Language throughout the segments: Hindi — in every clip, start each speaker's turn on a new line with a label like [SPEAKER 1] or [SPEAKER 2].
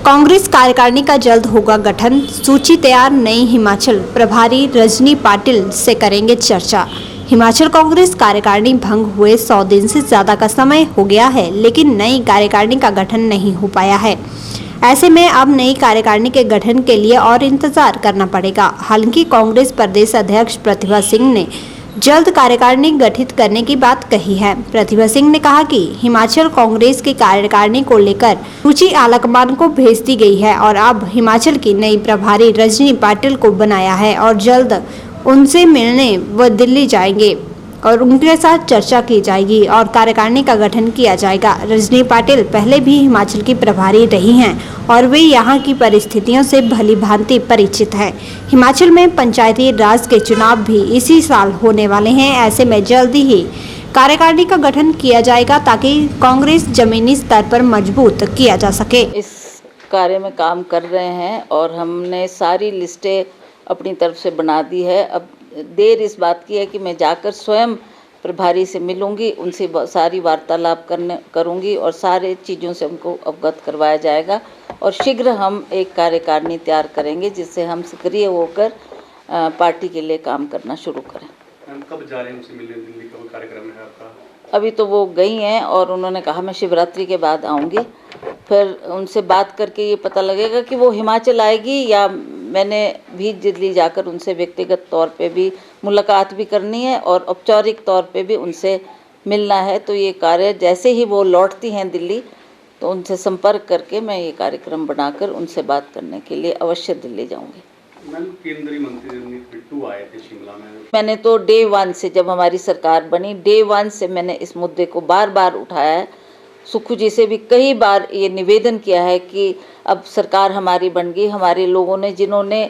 [SPEAKER 1] कांग्रेस कार्यकारिणी का जल्द होगा गठन, सूची तैयार। नई हिमाचल प्रभारी रजनी पाटिल से करेंगे चर्चा। हिमाचल कांग्रेस कार्यकारिणी भंग हुए 100 दिन से ज्यादा का समय हो गया है, लेकिन नई कार्यकारिणी का गठन नहीं हो पाया है। ऐसे में अब नई कार्यकारिणी के गठन के लिए और इंतजार करना पड़ेगा। हालांकि कांग्रेस प्रदेश अध्यक्ष प्रतिभा सिंह ने जल्द कार्यकारिणी गठित करने की बात कही है। प्रतिभा सिंह ने कहा कि हिमाचल कांग्रेस की कार्यकारिणी को लेकर सूची आलाकमान को भेज दी गई है और अब हिमाचल की नई प्रभारी रजनी पाटिल को बनाया है और जल्द उनसे मिलने वह दिल्ली जाएंगे और उनके साथ चर्चा की जाएगी और कार्यकारिणी का गठन किया जाएगा। रजनी पाटिल पहले भी हिमाचल की प्रभारी रही हैं और वे यहाँ की परिस्थितियों से भली भांति परिचित हैं। हिमाचल में पंचायती राज के चुनाव भी इसी साल होने वाले हैं। ऐसे में जल्दी ही कार्यकारिणी का गठन किया जाएगा ताकि कांग्रेस जमीनी स्तर पर मजबूत किया जा सके।
[SPEAKER 2] इस कार्य में काम कर रहे हैं और हमने सारी लिस्टें अपनी तरफ से बना दी है। अब देर इस बात की है कि मैं जाकर स्वयं प्रभारी से मिलूंगी, उनसे सारी वार्तालाप करूंगी और सारे चीज़ों से उनको अवगत करवाया जाएगा और शीघ्र हम एक कार्यकारिणी तैयार करेंगे जिससे हम सक्रिय होकर पार्टी के लिए काम करना शुरू करें।
[SPEAKER 3] कब जा रहे हैं उनसे मिलने? दिल्ली का कार्यक्रम है आपका?
[SPEAKER 2] अभी तो वो गई हैं और उन्होंने कहा मैं शिवरात्रि के बाद आऊँगी, फिर उनसे बात करके ये पता लगेगा कि वो हिमाचल आएगी या मैंने भी दिल्ली जाकर उनसे व्यक्तिगत तौर पे भी मुलाकात भी करनी है और औपचारिक तौर पे भी उनसे मिलना है। तो ये कार्य जैसे ही वो लौटती हैं दिल्ली तो उनसे संपर्क करके मैं ये कार्यक्रम बनाकर उनसे बात करने के लिए अवश्य दिल्ली जाऊँगी।
[SPEAKER 3] मैम, केंद्रीय मंत्री बिट्टू आए थे शिमला में।
[SPEAKER 2] मैंने तो डे 1 से, जब हमारी सरकार बनी, डे 1 से मैंने इस मुद्दे को बार बार उठाया है। सुक्खू जी से भी कई बार ये निवेदन किया है कि अब सरकार हमारी बन गई, हमारे लोगों ने जिन्होंने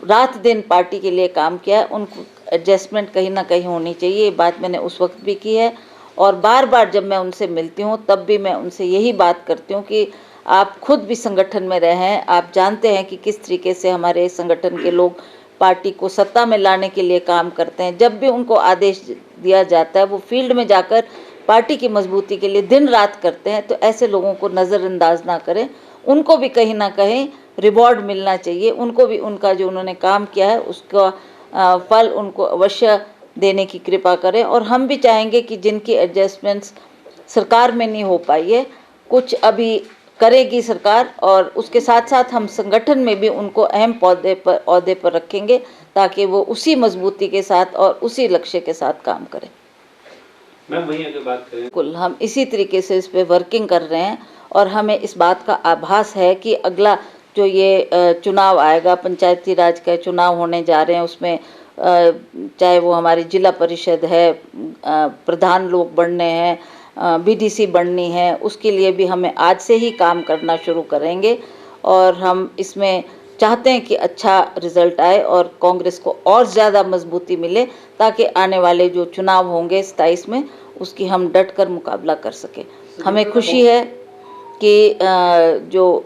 [SPEAKER 2] रात दिन पार्टी के लिए काम किया है उनको एडजस्टमेंट कहीं ना कहीं होनी चाहिए। ये बात मैंने उस वक्त भी की है और बार बार जब मैं उनसे मिलती हूँ तब भी मैं उनसे यही बात करती हूँ कि आप खुद भी संगठन में रहे हैं, आप जानते हैं कि किस तरीके से हमारे संगठन के लोग पार्टी को सत्ता में लाने के लिए काम करते हैं। जब भी उनको आदेश दिया जाता है वो फील्ड में जाकर पार्टी की मजबूती के लिए दिन रात करते हैं। तो ऐसे लोगों को नज़रअंदाज ना करें, उनको भी कहीं ना कहीं रिवॉर्ड मिलना चाहिए। उनको भी उनका जो उन्होंने काम किया है उसका फल उनको अवश्य देने की कृपा करें। और हम भी चाहेंगे कि जिनकी एडजस्टमेंट्स सरकार में नहीं हो पाई है, कुछ अभी करेगी सरकार और उसके साथ साथ हम संगठन में भी उनको अहम ओहदे पर रखेंगे ताकि वो उसी मजबूती के साथ और उसी लक्ष्य के साथ काम करें।
[SPEAKER 3] मैम, वहीं अगर बात करें,
[SPEAKER 2] बिल्कुल हम इसी तरीके से इस पे वर्किंग कर रहे हैं और हमें इस बात का आभास है कि अगला जो ये चुनाव आएगा, पंचायती राज का चुनाव होने जा रहे हैं, उसमें चाहे वो हमारी जिला परिषद है, प्रधान लोग बनने हैं, बीडीसी बननी है, उसके लिए भी हमें आज से ही काम करना शुरू करेंगे और हम इसमें चाहते हैं कि अच्छा रिजल्ट आए और कांग्रेस को और ज़्यादा मजबूती मिले ताकि आने वाले जो चुनाव होंगे 27 में उसकी हम डट कर मुकाबला कर सकें। हमें खुशी है कि जो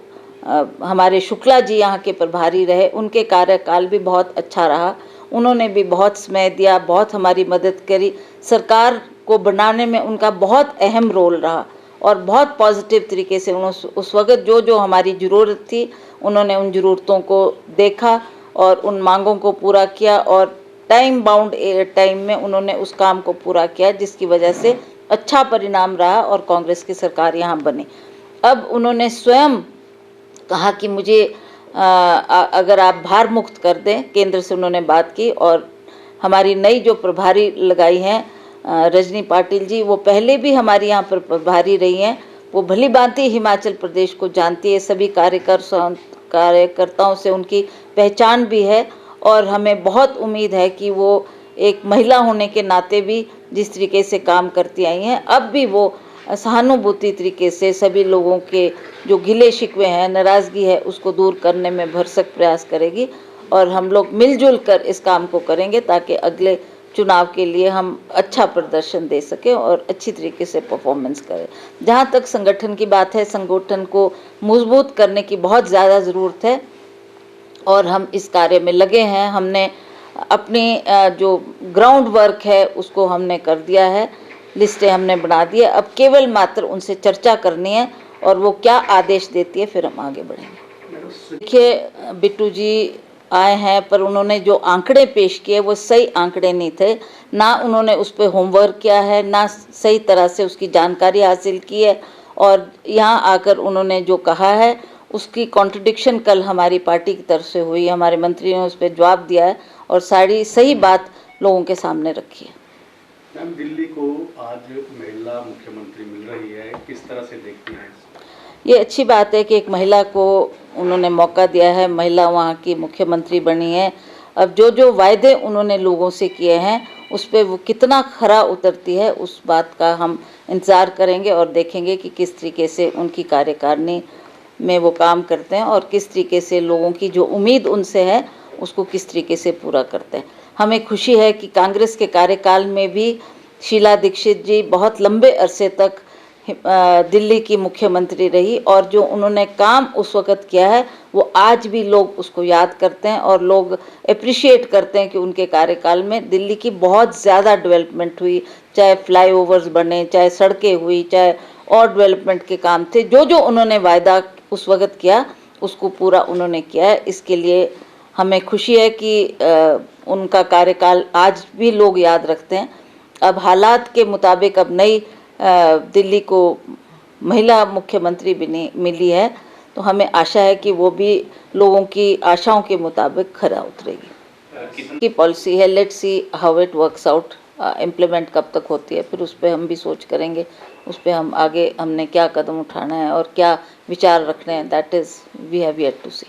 [SPEAKER 2] हमारे शुक्ला जी यहाँ के प्रभारी रहे, उनके कार्यकाल भी बहुत अच्छा रहा। उन्होंने भी बहुत समय दिया, बहुत हमारी मदद करी, सरकार को बनाने में उनका बहुत अहम रोल रहा और बहुत पॉजिटिव तरीके से उन्होंने उस वक्त जो जो हमारी ज़रूरत थी उन्होंने उन ज़रूरतों को देखा और उन मांगों को पूरा किया और टाइम बाउंड टाइम में उन्होंने उस काम को पूरा किया, जिसकी वजह से अच्छा परिणाम रहा और कांग्रेस की सरकार यहाँ बनी। अब उन्होंने स्वयं कहा कि मुझे अगर आप भार मुक्त कर दें, केंद्र से उन्होंने बात की और हमारी नई जो प्रभारी लगाई हैं रजनी पाटिल जी, वो पहले भी हमारी यहाँ पर प्रभारी रही हैं। वो भली भांति हिमाचल प्रदेश को जानती है, सभी कार्यकर्ताओं से उनकी पहचान भी है और हमें बहुत उम्मीद है कि वो एक महिला होने के नाते भी जिस तरीके से काम करती आई हैं, अब भी वो सहानुभूति तरीके से सभी लोगों के जो गिले शिकवे हैं, नाराज़गी है, उसको दूर करने में भरसक प्रयास करेगी और हम लोग मिलजुल कर इस काम को करेंगे ताकि अगले चुनाव के लिए हम अच्छा प्रदर्शन दे सकें और अच्छी तरीके से परफॉर्मेंस करें। जहाँ तक संगठन की बात है, संगठन को मजबूत करने की बहुत ज़्यादा ज़रूरत है और हम इस कार्य में लगे हैं। हमने अपनी जो ग्राउंड वर्क है उसको हमने कर दिया है, लिस्टें हमने बना दी है। अब केवल मात्र उनसे चर्चा करनी है और वो क्या आदेश देती है फिर हम आगे बढ़ेंगे। देखिए बिट्टू जी आए हैं पर उन्होंने जो आंकड़े पेश किए वो सही आंकड़े नहीं थे, ना उन्होंने उस पर होमवर्क किया है, ना सही तरह से उसकी जानकारी हासिल की है, और यहाँ आकर उन्होंने जो कहा है उसकी कॉन्ट्रडिक्शन कल हमारी पार्टी की तरफ से हुई, हमारे मंत्री ने उस पर जवाब दिया है और सारी सही बात लोगों के सामने रखी है।
[SPEAKER 3] मैम, दिल्ली को आज महिला मुख्यमंत्री मिल रही है, किस तरह से देखती हैं?
[SPEAKER 2] ये अच्छी बात है कि एक महिला को उन्होंने मौका दिया है, महिला वहाँ की मुख्यमंत्री बनी है। अब जो जो वायदे उन्होंने लोगों से किए हैं उस पर वो कितना खरा उतरती है उस बात का हम इंतज़ार करेंगे और देखेंगे कि किस तरीके से उनकी कार्यकारिणी में वो काम करते हैं और किस तरीके से लोगों की जो उम्मीद उनसे है उसको किस तरीके से पूरा करते हैं। हमें खुशी है कि कांग्रेस के कार्यकाल में भी शीला दीक्षित जी बहुत लंबे अरसे तक दिल्ली की मुख्यमंत्री रही और जो उन्होंने काम उस वक़्त किया है वो आज भी लोग उसको याद करते हैं और लोग अप्रिशिएट करते हैं कि उनके कार्यकाल में दिल्ली की बहुत ज़्यादा डेवलपमेंट हुई, चाहे फ्लाईओवर्स बने, चाहे सड़कें हुई, चाहे और डेवलपमेंट के काम थे। जो जो उन्होंने वायदा उस वक़्त किया उसको पूरा उन्होंने किया है। इसके लिए हमें खुशी है कि उनका कार्यकाल आज भी लोग याद रखते हैं। अब हालात के मुताबिक अब नई दिल्ली को महिला मुख्यमंत्री भी मिली है तो हमें आशा है कि वो भी लोगों की आशाओं के मुताबिक खरा उतरेगी। की पॉलिसी है, let's see how it works out, implement कब तक होती है फिर उस पर हम भी सोच करेंगे, उस पर हम आगे हमने क्या कदम उठाना है और क्या विचार रखने हैं, that is we have yet to C.